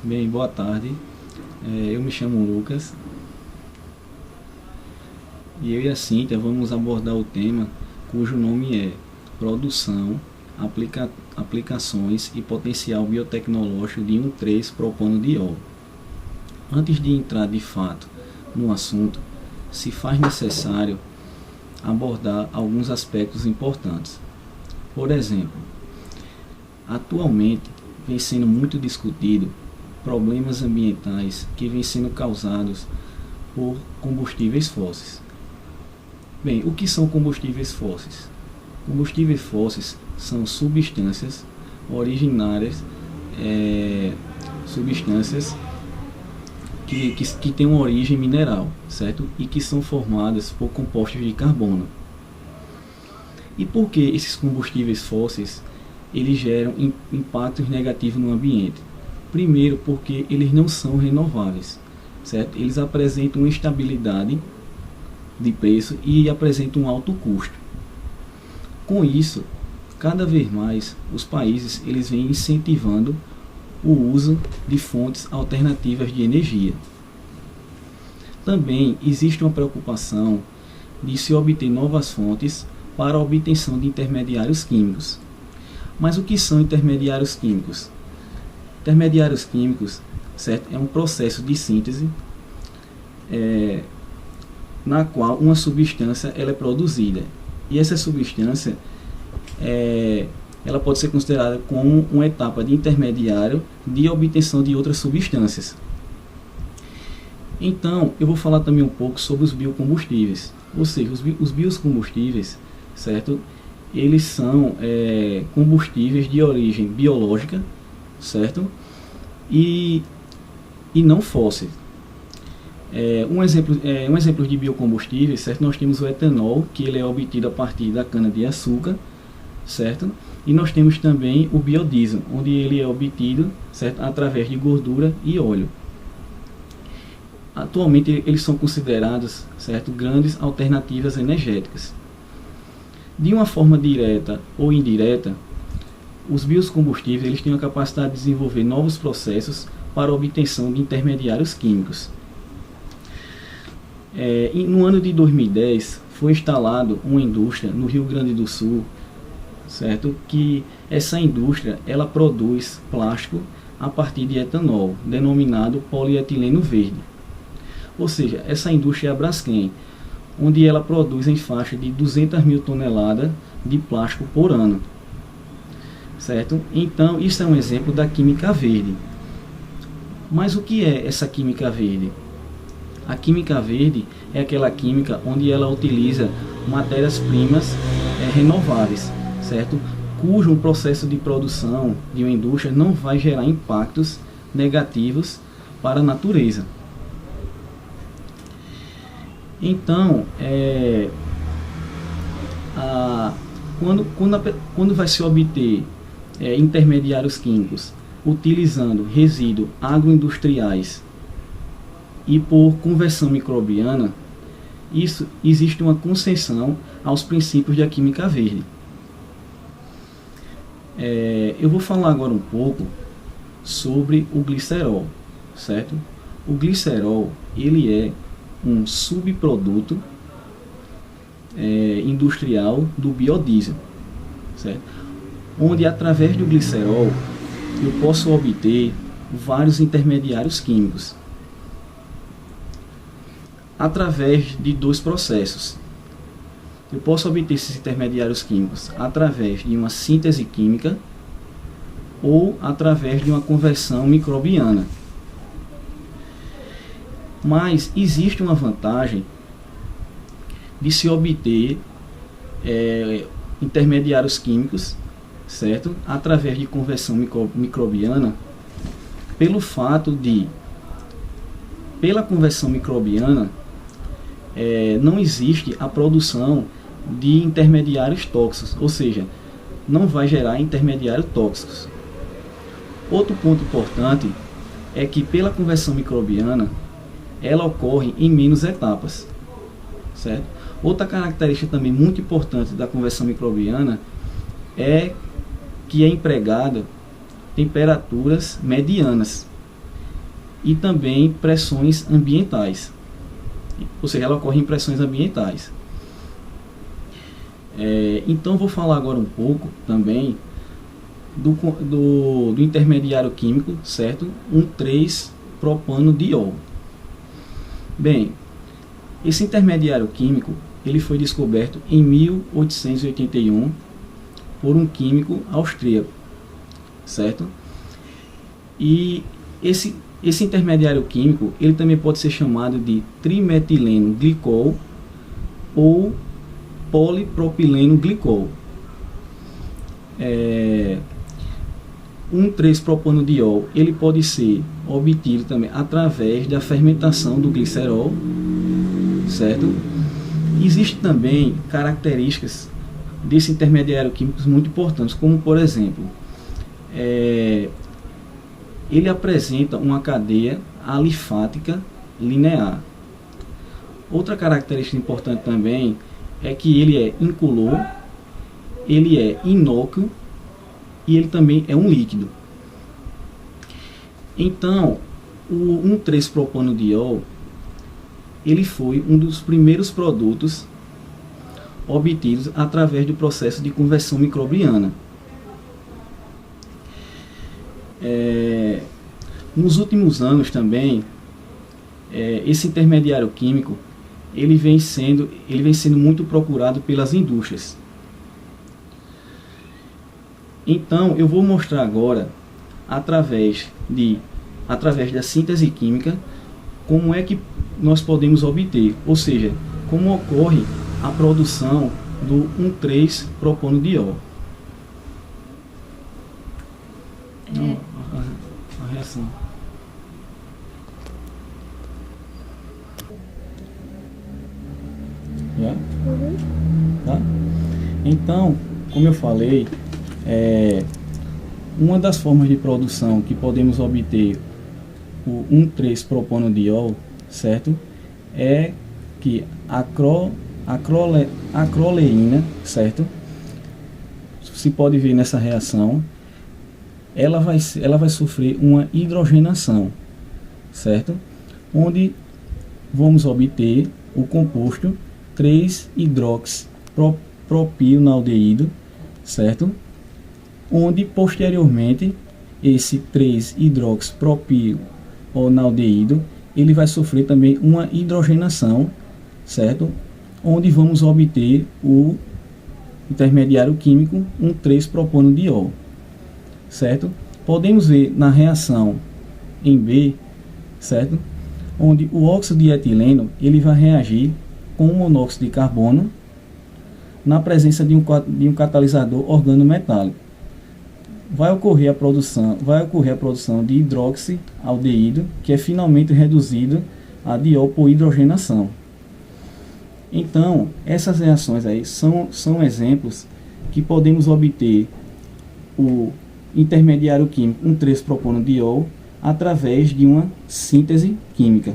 Bem, boa tarde. Eu me chamo Lucas e eu e a Cíntia vamos abordar o tema cujo nome é Produção, Aplicações e Potencial Biotecnológico de 1,3-Propano-diol. Antes de entrar de fato no assunto, se faz necessário abordar alguns aspectos importantes. Por exemplo, atualmente vem sendo muito discutido problemas ambientais que vêm sendo causados por combustíveis fósseis. Bem, o que são combustíveis fósseis? Combustíveis fósseis são substâncias originárias, substâncias que têm uma origem mineral, certo? E que são formadas por compostos de carbono. E por que esses combustíveis fósseis eles geram impactos negativos no ambiente? Primeiro, porque eles não são renováveis, certo? Eles apresentam uma instabilidade de preço e apresentam um alto custo. Com isso, cada vez mais os países eles vêm incentivando o uso de fontes alternativas de energia. Também existe uma preocupação de se obter novas fontes para a obtenção de intermediários químicos. Mas o que são intermediários químicos? Intermediários químicos, certo? É um processo de síntese na qual uma substância ela é produzida. E essa substância ela pode ser considerada como uma etapa de intermediário de obtenção de outras substâncias. Então, eu vou falar também um pouco sobre os biocombustíveis. Ou seja, os biocombustíveis, certo? Eles são combustíveis de origem biológica, certo? E não fósseis. Um exemplo de biocombustíveis, certo? Nós temos o etanol, que ele é obtido a partir da cana-de-açúcar, certo? E nós temos também o biodiesel, onde ele é obtido, certo? Através de gordura e óleo. Atualmente eles são considerados, certo? Grandes alternativas energéticas. De uma forma direta ou indireta, os biocombustíveis eles têm a capacidade de desenvolver novos processos para a obtenção de intermediários químicos. No ano de 2010 foi instalada uma indústria no Rio Grande do Sul, certo? Que essa indústria ela produz plástico a partir de etanol, denominado polietileno verde. Ou seja, essa indústria é a Braskem, onde ela produz em faixa de 200 mil toneladas de plástico por ano. Certo? Então, isso é um exemplo da química verde. Mas o que é essa química verde? A química verde é aquela química onde ela utiliza matérias-primas renováveis, certo? Cujo processo de produção de uma indústria não vai gerar impactos negativos para a natureza. Então, quando vai se obter intermediários químicos utilizando resíduos agroindustriais e por conversão microbiana, isso existe uma concessão aos princípios da química verde. Eu vou falar agora um pouco sobre o glicerol, certo? O glicerol ele é um subproduto industrial do biodiesel, certo? Onde através do glicerol eu posso obter vários intermediários químicos através de dois processos. Eu posso obter esses intermediários químicos através de uma síntese química ou através de uma conversão microbiana. Mas existe uma vantagem de se obter intermediários químicos, certo? Através de conversão microbiana, pelo fato de, pela conversão microbiana, não existe a produção de intermediários tóxicos, ou seja, não vai gerar intermediários tóxicos. Outro ponto importante é que pela conversão microbiana, ela ocorre em menos etapas, certo? Outra característica também muito importante da conversão microbiana é que é empregada temperaturas medianas. e também pressões ambientais, ou seja, ela ocorre em pressões ambientais. Então vou falar agora um pouco também do intermediário químico, certo? 1,3-propanodiol. Bem, esse intermediário químico ele foi descoberto em 1881 por um químico austríaco, certo? E esse intermediário químico ele também pode ser chamado de trimetileno glicol ou polipropileno glicol. 1,3-propanodiol ele pode ser obtido também através da fermentação do glicerol, certo? Existem também características desse intermediário químico muito importantes, como por exemplo, ele apresenta uma cadeia alifática linear. Outra característica importante também é que ele é incolor, ele é inócuo e ele também é um líquido. Então, o 1,3-propanodiol ele foi um dos primeiros produtos obtidos através do processo de conversão microbiana. Nos últimos anos também, esse intermediário químico ele vem sendo muito procurado pelas indústrias. Então eu vou mostrar agora, através da síntese química, como é que nós podemos obter, ou seja, como ocorre a produção do 1,3-propanodiol. A reação. Já? Uhum. Tá? Então, como eu falei, uma das formas de produção que podemos obter o 1,3-propanodiol, certo? É que a acroleína, certo? Se pode ver nessa reação, ela vai sofrer uma hidrogenação, certo? Onde vamos obter o composto 3-hidroxipropionaldeído, certo? Onde posteriormente esse 3-hidroxipropionaldeído ele vai sofrer também uma hidrogenação, certo? Onde vamos obter o intermediário químico 1,3-propanodiol, certo? Podemos ver na reação em B, certo? Onde o óxido de etileno ele vai reagir com o monóxido de carbono na presença de um catalisador organometálico. Vai ocorrer a produção de hidroxialdeído, que é finalmente reduzido a diol por hidrogenação. Então, essas reações aí são exemplos que podemos obter o intermediário químico 1,3-propanodiol através de uma síntese química.